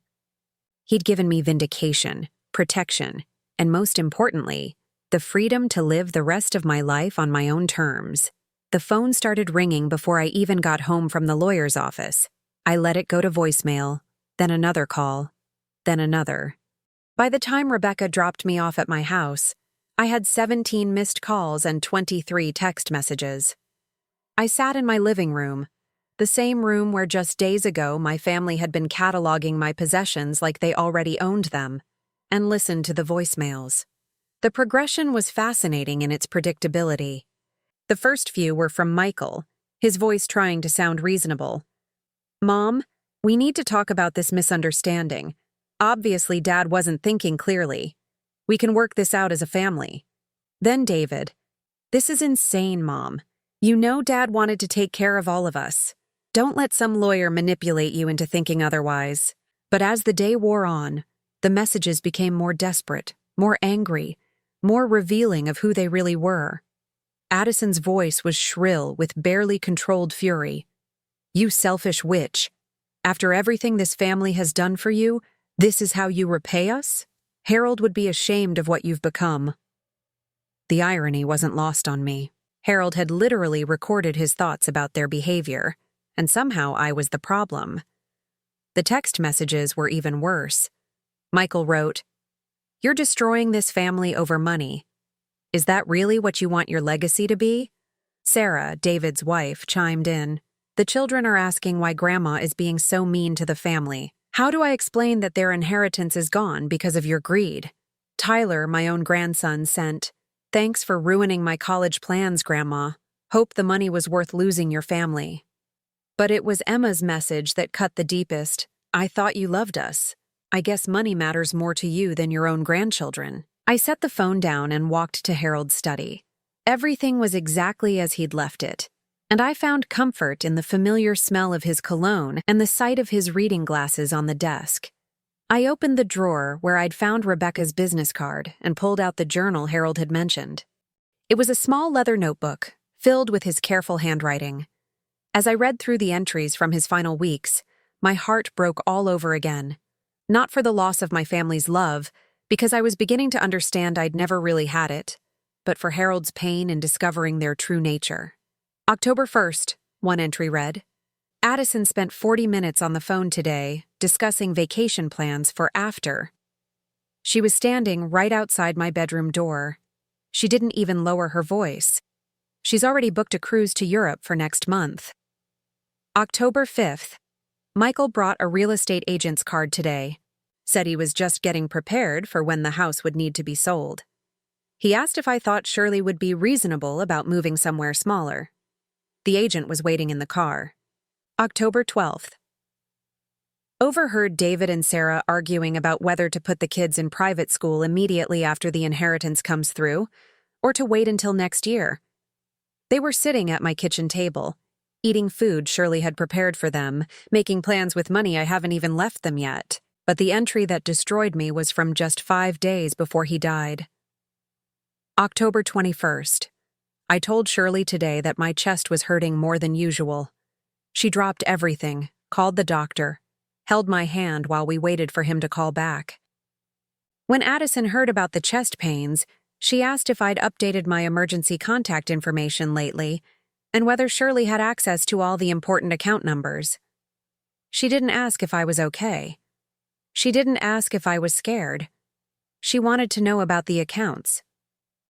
[SPEAKER 1] He'd given me vindication, protection, and most importantly, the freedom to live the rest of my life on my own terms. The phone started ringing before I even got home from the lawyer's office. I let it go to voicemail, then another call, then another. By the time Rebecca dropped me off at my house, I had 17 missed calls and 23 text messages. I sat in my living room, the same room where just days ago my family had been cataloging my possessions like they already owned them, and listened to the voicemails. The progression was fascinating in its predictability. The first few were from Michael, his voice trying to sound reasonable. "Mom, we need to talk about this misunderstanding. Obviously, Dad wasn't thinking clearly. We can work this out as a family." Then David, "This is insane, Mom. You know Dad wanted to take care of all of us. Don't let some lawyer manipulate you into thinking otherwise." But as the day wore on, the messages became more desperate, more angry, more revealing of who they really were. Addison's voice was shrill with barely controlled fury. "You selfish witch. After everything this family has done for you, this is how you repay us? Harold would be ashamed of what you've become." The irony wasn't lost on me. Harold had literally recorded his thoughts about their behavior, and somehow I was the problem. The text messages were even worse. Michael wrote, "You're destroying this family over money. Is that really what you want your legacy to be?" Sarah, David's wife, chimed in. "The children are asking why Grandma is being so mean to the family. How do I explain that their inheritance is gone because of your greed?" Tyler, my own grandson, sent, "Thanks for ruining my college plans, Grandma. Hope the money was worth losing your family." But it was Emma's message that cut the deepest. "I thought you loved us. I guess money matters more to you than your own grandchildren." I set the phone down and walked to Harold's study. Everything was exactly as he'd left it, and I found comfort in the familiar smell of his cologne and the sight of his reading glasses on the desk. I opened the drawer where I'd found Rebecca's business card and pulled out the journal Harold had mentioned. It was a small leather notebook, filled with his careful handwriting. As I read through the entries from his final weeks, my heart broke all over again. Not for the loss of my family's love, because I was beginning to understand I'd never really had it, but for Harold's pain in discovering their true nature. October 1st, one entry read, "Addison spent 40 minutes on the phone today, discussing vacation plans for after. She was standing right outside my bedroom door. She didn't even lower her voice. She's already booked a cruise to Europe for next month." October 5th, Michael brought a real estate agent's card today. Said he was just getting prepared for when the house would need to be sold. He asked if I thought Shirley would be reasonable about moving somewhere smaller. The agent was waiting in the car. October 12th. Overheard David and Sarah arguing about whether to put the kids in private school immediately after the inheritance comes through, or to wait until next year. They were sitting at my kitchen table, eating food Shirley had prepared for them, making plans with money I haven't even left them yet. but the entry that destroyed me was from just 5 days before he died. October 21st. I told Shirley today that my chest was hurting more than usual. She dropped everything, called the doctor, held my hand while we waited for him to call back. When Addison heard about the chest pains, she asked if I'd updated my emergency contact information lately and whether Shirley had access to all the important account numbers. She didn't ask if I was okay. She didn't ask if I was scared. She wanted to know about the accounts.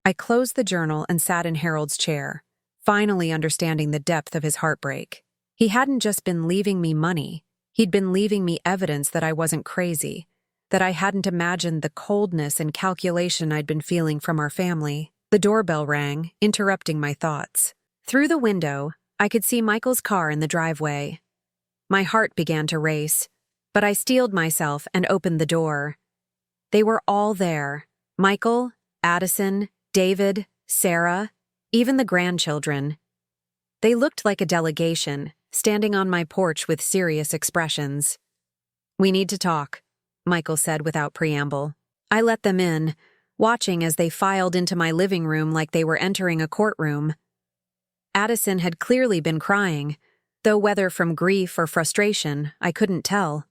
[SPEAKER 1] I closed the journal and sat in Harold's chair, finally understanding the depth of his heartbreak. He hadn't just been leaving me money, he'd been leaving me evidence that I wasn't crazy, that I hadn't imagined the coldness and calculation I'd been feeling from our family. The doorbell rang, interrupting my thoughts. Through the window, I could see Michael's car in the driveway. My heart began to race, but I steeled myself and opened the door. They were all there: Michael, Addison, David, Sarah, even the grandchildren. They looked like a delegation, standing on my porch with serious expressions. "We need to talk," Michael said without preamble. I let them in, watching as they filed into my living room like they were entering a courtroom. Addison had clearly been crying, though whether from grief or frustration, I couldn't tell.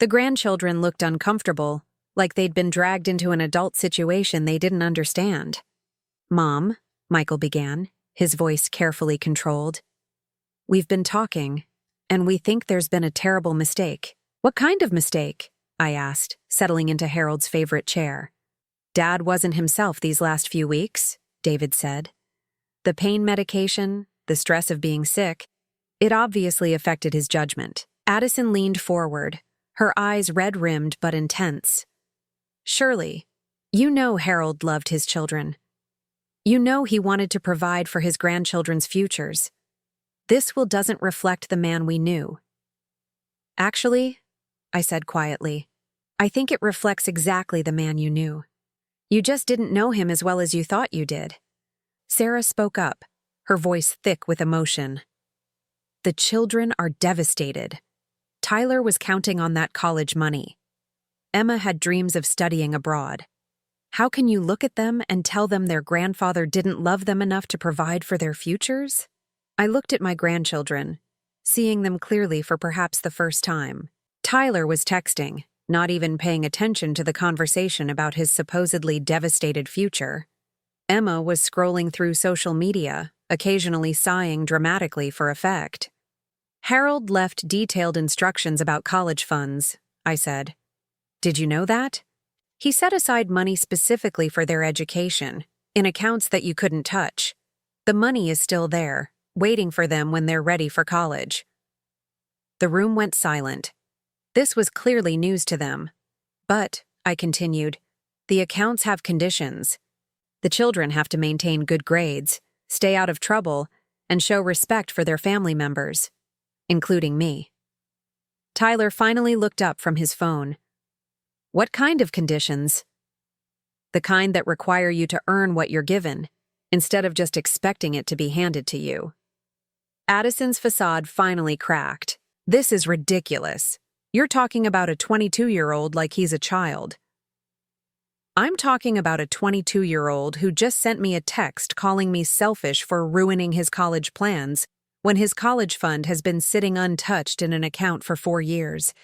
[SPEAKER 1] The grandchildren looked uncomfortable, like they'd been dragged into an adult situation they didn't understand. "Mom," Michael began, his voice carefully controlled. "We've been talking, and we think there's been a terrible mistake." "What kind of mistake?" I asked, settling into Harold's favorite chair. "Dad wasn't himself these last few weeks," David said. "The pain medication, the stress of being sick, it obviously affected his judgment." Addison leaned forward, her eyes red-rimmed but intense. "Shirley, you know Harold loved his children. You know he wanted to provide for his grandchildren's futures. This will doesn't reflect the man we knew." "Actually," I said quietly, "I think it reflects exactly the man you knew. You just didn't know him as well as you thought you did." Sarah spoke up, her voice thick with emotion. "The children are devastated. Tyler was counting on that college money. Emma had dreams of studying abroad. How can you look at them and tell them their grandfather didn't love them enough to provide for their futures?" I looked at my grandchildren, seeing them clearly for perhaps the first time. Tyler was texting, not even paying attention to the conversation about his supposedly devastated future. Emma was scrolling through social media, occasionally sighing dramatically for effect. "Harold left detailed instructions about college funds," I said. "Did you know that? He set aside money specifically for their education, in accounts that you couldn't touch. The money is still there, waiting for them when they're ready for college." The room went silent. This was clearly news to them. "But," I continued, "the accounts have conditions. The children have to maintain good grades, stay out of trouble, and show respect for their family members, including me." Tyler finally looked up from his phone. "What kind of conditions?" "The kind that require you to earn what you're given, instead of just expecting it to be handed to you." Addison's facade finally cracked. "This is ridiculous. You're talking about a 22-year-old like he's a child." "I'm talking about a 22-year-old who just sent me a text calling me selfish for ruining his college plans when his college fund has been sitting untouched in an account for 4 years.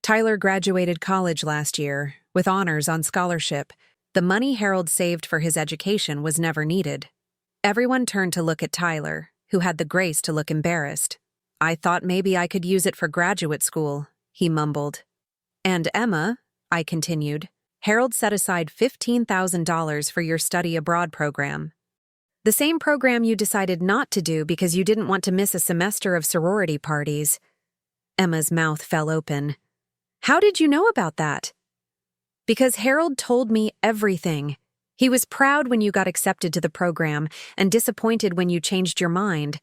[SPEAKER 1] Tyler graduated college last year, with honors on scholarship. The money Harold saved for his education was never needed." Everyone turned to look at Tyler, who had the grace to look embarrassed. "I thought maybe I could use it for graduate school," he mumbled. "And Emma," I continued, "Harold set aside $15,000 for your study abroad program. The same program you decided not to do because you didn't want to miss a semester of sorority parties." Emma's mouth fell open. "How did you know about that?" "Because Harold told me everything. He was proud when you got accepted to the program and disappointed when you changed your mind.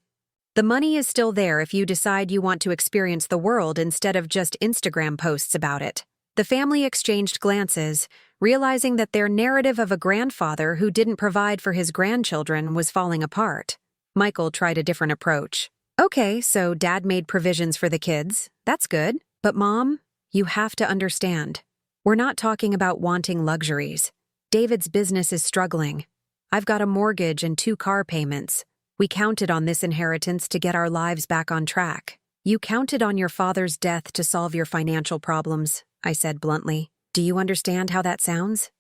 [SPEAKER 1] The money is still there if you decide you want to experience the world instead of just Instagram posts about it." The family exchanged glances, realizing that their narrative of a grandfather who didn't provide for his grandchildren was falling apart. Michael tried a different approach. "Okay, so Dad made provisions for the kids. That's good. But Mom, you have to understand. We're not talking about wanting luxuries. David's business is struggling. I've got a mortgage and 2 car payments. We counted on this inheritance to get our lives back on track. You counted on your father's death to solve your financial problems, I said bluntly. Do you understand how that sounds?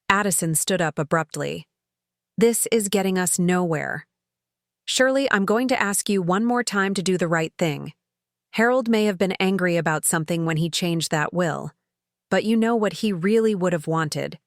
[SPEAKER 1] Addison stood up abruptly. This is getting us nowhere. Shirley, I'm going to ask you one more time to do the right thing. Harold may have been angry about something when he changed that will, but you know what he really would have wanted.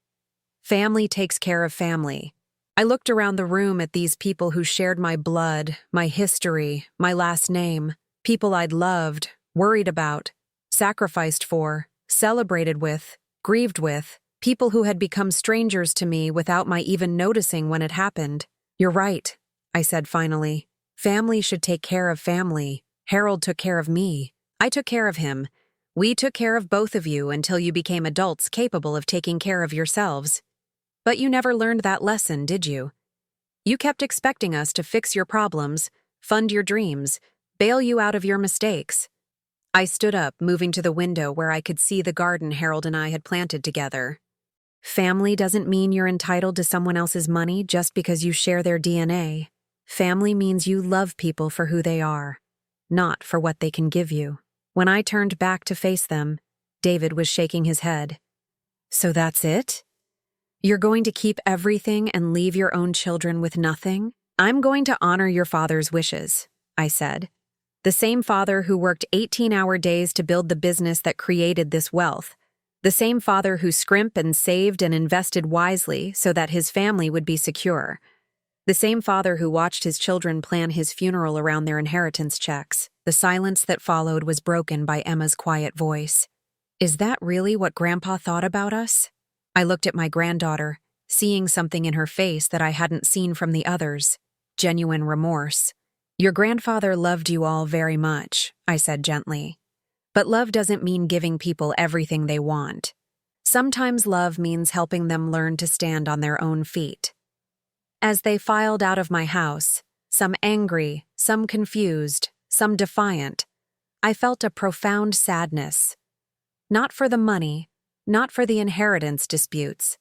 [SPEAKER 1] Family takes care of family. I looked around the room at these people who shared my blood, my history, my last name, people I'd loved, worried about, sacrificed for, celebrated with, grieved with, people who had become strangers to me without my even noticing when it happened. You're right, I said finally. Family should take care of family. Harold took care of me. I took care of him. We took care of both of you until you became adults capable of taking care of yourselves. But you never learned that lesson, did you? You kept expecting us to fix your problems, fund your dreams, bail you out of your mistakes. I stood up, moving to the window where I could see the garden Harold and I had planted together. Family doesn't mean you're entitled to someone else's money just because you share their DNA. Family means you love people for who they are, not for what they can give you. When I turned back to face them, David was shaking his head. So that's it? You're going to keep everything and leave your own children with nothing? I'm going to honor your father's wishes, I said. The same father who worked 18-hour days to build the business that created this wealth. The same father who scrimped and saved and invested wisely so that his family would be secure. The same father who watched his children plan his funeral around their inheritance checks. The silence that followed was broken by Emma's quiet voice. Is that really what Grandpa thought about us? I looked at my granddaughter, seeing something in her face that I hadn't seen from the others. Genuine remorse. Your grandfather loved you all very much, I said gently. But love doesn't mean giving people everything they want. Sometimes love means helping them learn to stand on their own feet. As they filed out of my house, some angry, some confused, some defiant, I felt a profound sadness. Not for the money, not for the inheritance disputes,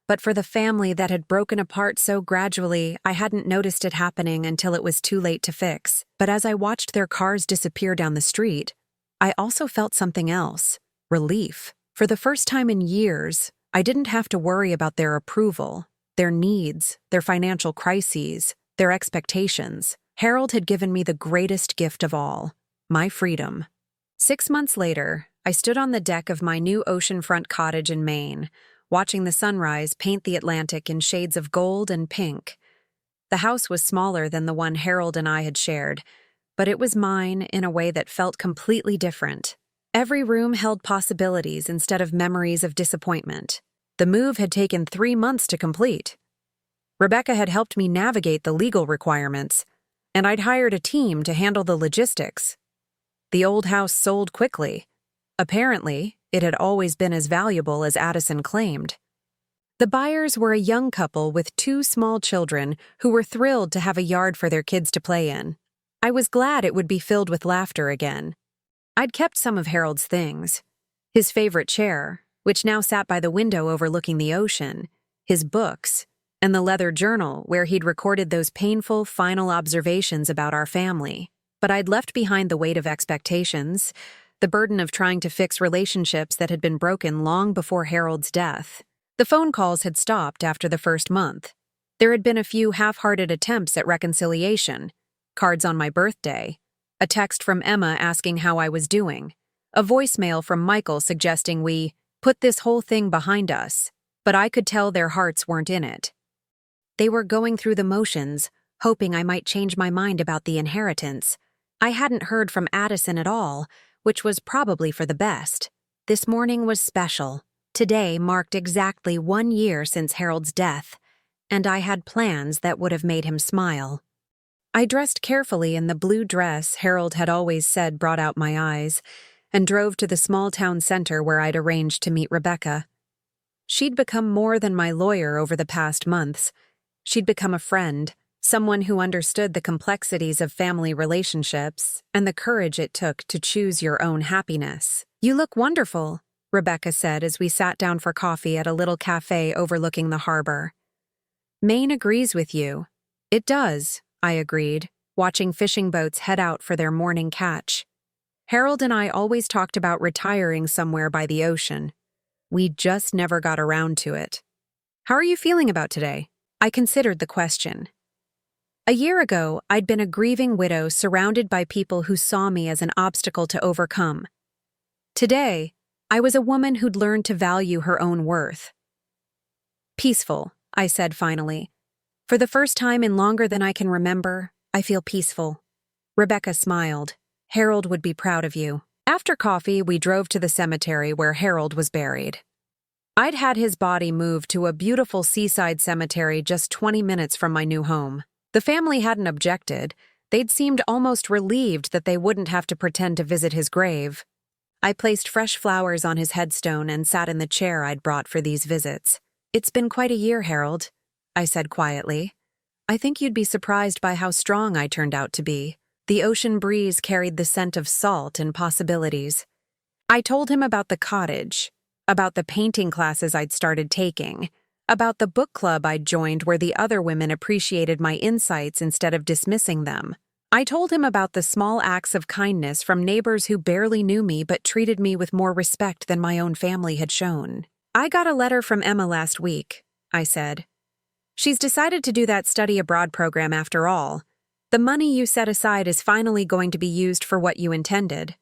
[SPEAKER 1] but for the family that had broken apart so gradually I hadn't noticed it happening until it was too late to fix. But as I watched their cars disappear down the street, I also felt something else, relief. For the first time in years, I didn't have to worry about their approval, their needs, their financial crises, their expectations. Harold had given me the greatest gift of all, my freedom. 6 months later, I stood on the deck of my new oceanfront cottage in Maine, watching the sunrise paint the Atlantic in shades of gold and pink. The house was smaller than the one Harold and I had shared, but it was mine in a way that felt completely different. Every room held possibilities instead of memories of disappointment. The move had taken 3 months to complete. Rebecca had helped me navigate the legal requirements, and I'd hired a team to handle the logistics. The old house sold quickly. Apparently, it had always been as valuable as Addison claimed. The buyers were a young couple with 2 small children who were thrilled to have a yard for their kids to play in. I was glad it would be filled with laughter again. I'd kept some of Harold's things. His favorite chair, which now sat by the window overlooking the ocean, his books, and the leather journal where he'd recorded those painful final observations about our family. But I'd left behind the weight of expectations, the burden of trying to fix relationships that had been broken long before Harold's death. The phone calls had stopped after the first month. There had been a few half-hearted attempts at reconciliation, cards on my birthday, a text from Emma asking how I was doing, a voicemail from Michael suggesting we put this whole thing behind us, but I could tell their hearts weren't in it. They were going through the motions, hoping I might change my mind about the inheritance. I hadn't heard from Addison at all, which was probably for the best. This morning was special. Today marked exactly 1 year since Harold's death, and I had plans that would have made him smile. I dressed carefully in the blue dress Harold had always said brought out my eyes, and drove to the small town center where I'd arranged to meet Rebecca. She'd become more than my lawyer over the past months. She'd become a friend, someone who understood the complexities of family relationships and the courage it took to choose your own happiness. You look wonderful, Rebecca said as we sat down for coffee at a little cafe overlooking the harbor. Maine agrees with you. It does, I agreed, watching fishing boats head out for their morning catch. Harold and I always talked about retiring somewhere by the ocean. We just never got around to it. How are you feeling about today? I considered the question. A year ago, I'd been a grieving widow surrounded by people who saw me as an obstacle to overcome. Today, I was a woman who'd learned to value her own worth. Peaceful, I said finally. For the first time in longer than I can remember, I feel peaceful. Rebecca smiled. Harold would be proud of you. After coffee, we drove to the cemetery where Harold was buried. I'd had his body moved to a beautiful seaside cemetery just 20 minutes from my new home. The family hadn't objected. They'd seemed almost relieved that they wouldn't have to pretend to visit his grave. I placed fresh flowers on his headstone and sat in the chair I'd brought for these visits. It's been quite a year, Harold, I said quietly. I think you'd be surprised by how strong I turned out to be. The ocean breeze carried the scent of salt and possibilities. I told him about the cottage, about the painting classes I'd started taking, about the book club I'd joined where the other women appreciated my insights instead of dismissing them. I told him about the small acts of kindness from neighbors who barely knew me but treated me with more respect than my own family had shown. I got a letter from Emma last week, I said. She's decided to do that study abroad program after all. The money you set aside is finally going to be used for what you intended.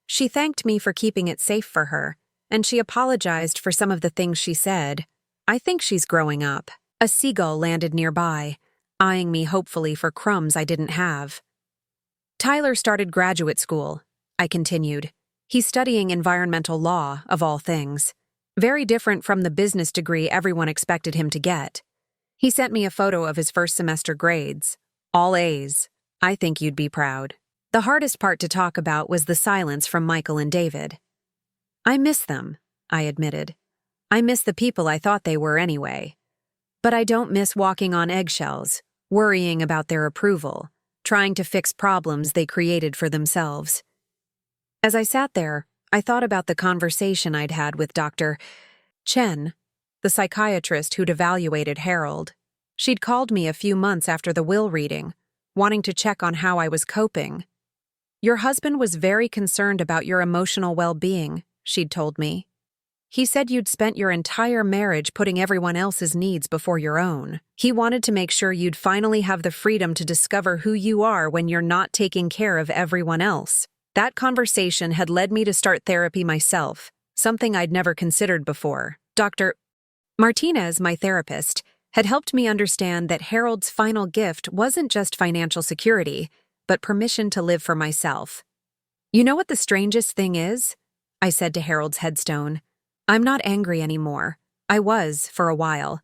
[SPEAKER 1] She thanked me for keeping it safe for her, and she apologized for some of the things she said. I think she's growing up. A seagull landed nearby, eyeing me hopefully for crumbs I didn't have. Tyler started graduate school, I continued. He's studying environmental law, of all things. Very different from the business degree everyone expected him to get. He sent me a photo of his first semester grades. All A's. I think you'd be proud. The hardest part to talk about was the silence from Michael and David. I miss them, I admitted. I miss the people I thought they were anyway. But I don't miss walking on eggshells, worrying about their approval, trying to fix problems they created for themselves. As I sat there, I thought about the conversation I'd had with Dr. Chen, the psychiatrist who'd evaluated Harold. She'd called me a few months after the will reading, wanting to check on how I was coping. Your husband was very concerned about your emotional well-being, she'd told me. He said you'd spent your entire marriage putting everyone else's needs before your own. He wanted to make sure you'd finally have the freedom to discover who you are when you're not taking care of everyone else. That conversation had led me to start therapy myself, something I'd never considered before. Dr. Martinez, my therapist, had helped me understand that Harold's final gift wasn't just financial security, but permission to live for myself. You know what the strangest thing is? I said to Harold's headstone. I'm not angry anymore. I was, for a while.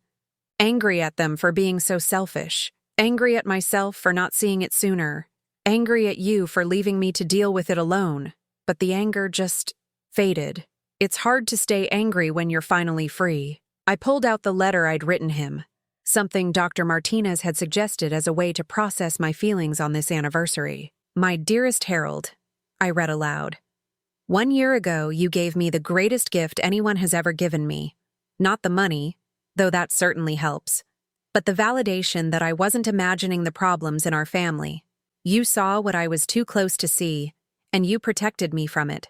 [SPEAKER 1] Angry at them for being so selfish. Angry at myself for not seeing it sooner. Angry at you for leaving me to deal with it alone. But the anger just faded. It's hard to stay angry when you're finally free. I pulled out the letter I'd written him, something Dr. Martinez had suggested as a way to process my feelings on this anniversary. My dearest Harold, I read aloud. 1 year ago, you gave me the greatest gift anyone has ever given me. Not the money, though that certainly helps, but the validation that I wasn't imagining the problems in our family. You saw what I was too close to see, and you protected me from it.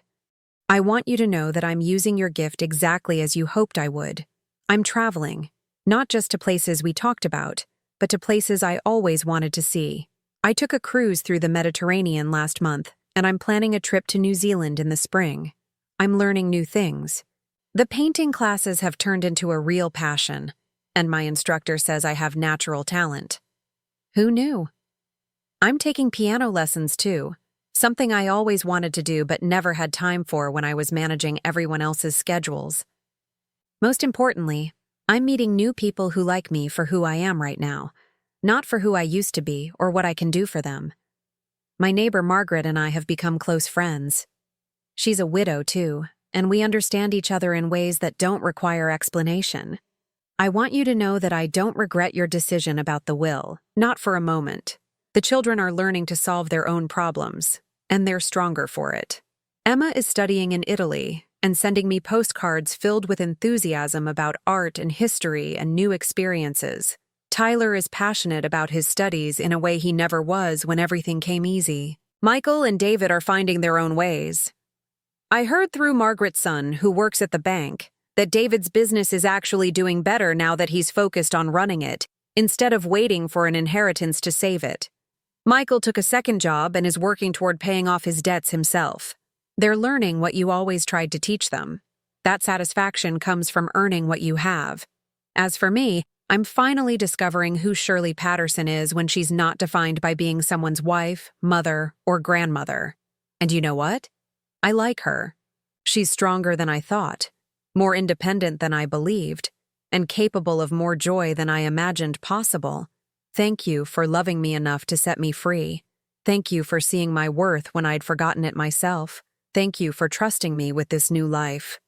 [SPEAKER 1] I want you to know that I'm using your gift exactly as you hoped I would. I'm traveling, not just to places we talked about, but to places I always wanted to see. I took a cruise through the Mediterranean last month, and I'm planning a trip to New Zealand in the spring. I'm learning new things. The painting classes have turned into a real passion, and my instructor says I have natural talent. Who knew? I'm taking piano lessons too, something I always wanted to do but never had time for when I was managing everyone else's schedules. Most importantly, I'm meeting new people who like me for who I am right now, not for who I used to be or what I can do for them. My neighbor Margaret and I have become close friends. She's a widow too, and we understand each other in ways that don't require explanation. I want you to know that I don't regret your decision about the will, not for a moment. The children are learning to solve their own problems, and they're stronger for it. Emma is studying in Italy, and sending me postcards filled with enthusiasm about art and history and new experiences. Tyler is passionate about his studies in a way he never was when everything came easy. Michael and David are finding their own ways. I heard through Margaret's son, who works at the bank, that David's business is actually doing better now that he's focused on running it, instead of waiting for an inheritance to save it. Michael took a second job and is working toward paying off his debts himself. They're learning what you always tried to teach them. That satisfaction comes from earning what you have. As for me, I'm finally discovering who Shirley Patterson is when she's not defined by being someone's wife, mother, or grandmother. And you know what? I like her. She's stronger than I thought, more independent than I believed, and capable of more joy than I imagined possible. Thank you for loving me enough to set me free. Thank you for seeing my worth when I'd forgotten it myself. Thank you for trusting me with this new life.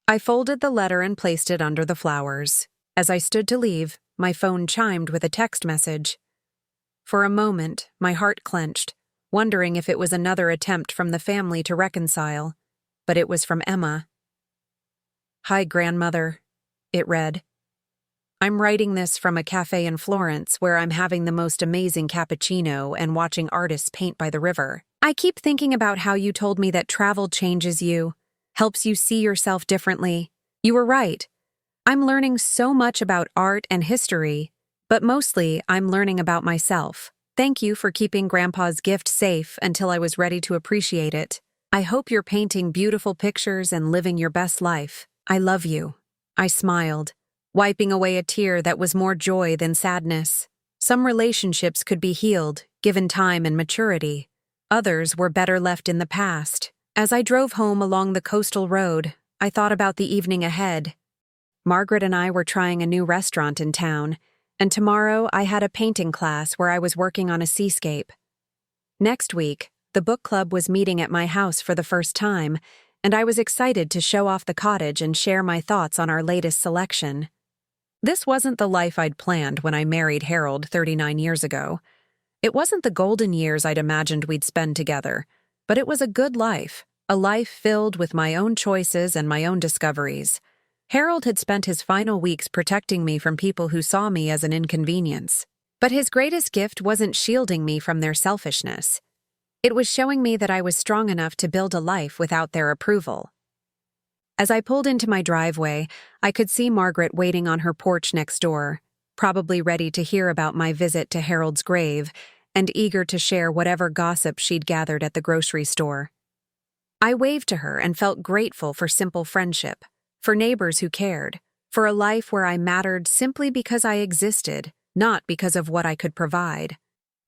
[SPEAKER 1] I folded the letter and placed it under the flowers. As I stood to leave, my phone chimed with a text message. For a moment, my heart clenched, wondering if it was another attempt from the family to reconcile. But it was from Emma. "Hi, grandmother," it read. "I'm writing this from a cafe in Florence where I'm having the most amazing cappuccino and watching artists paint by the river. I keep thinking about how you told me that travel changes you, helps you see yourself differently. You were right. I'm learning so much about art and history, but mostly I'm learning about myself. Thank you for keeping Grandpa's gift safe until I was ready to appreciate it. I hope you're painting beautiful pictures and living your best life. I love you." I smiled, wiping away a tear that was more joy than sadness. Some relationships could be healed, given time and maturity. Others were better left in the past. As I drove home along the coastal road, I thought about the evening ahead. Margaret and I were trying a new restaurant in town, and tomorrow I had a painting class where I was working on a seascape. Next week, the book club was meeting at my house for the first time, and I was excited to show off the cottage and share my thoughts on our latest selection. This wasn't the life I'd planned when I married Harold 39 years ago. It wasn't the golden years I'd imagined we'd spend together, but it was a good life, a life filled with my own choices and my own discoveries. Harold had spent his final weeks protecting me from people who saw me as an inconvenience. But his greatest gift wasn't shielding me from their selfishness. It was showing me that I was strong enough to build a life without their approval. As I pulled into my driveway, I could see Margaret waiting on her porch next door, probably ready to hear about my visit to Harold's grave and eager to share whatever gossip she'd gathered at the grocery store. I waved to her and felt grateful for simple friendship, for neighbors who cared, for a life where I mattered simply because I existed, not because of what I could provide.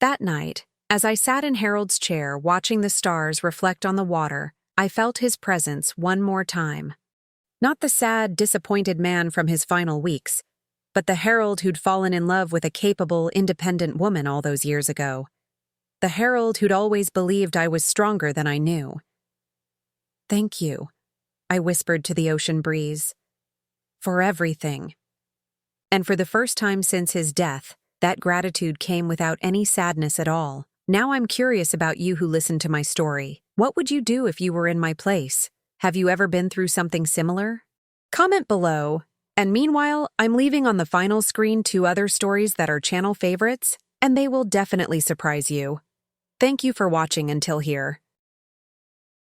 [SPEAKER 1] That night, as I sat in Harold's chair watching the stars reflect on the water, I felt his presence one more time. Not the sad, disappointed man from his final weeks, but the Harold who'd fallen in love with a capable, independent woman all those years ago. The Harold who'd always believed I was stronger than I knew. "Thank you," I whispered to the ocean breeze, "for everything." And for the first time since his death, that gratitude came without any sadness at all. Now I'm curious about you who listened to my story. What would you do if you were in my place? Have you ever been through something similar? Comment below. And meanwhile, I'm leaving on the final screen 2 other stories that are channel favorites, and they will definitely surprise you. Thank you for watching until here.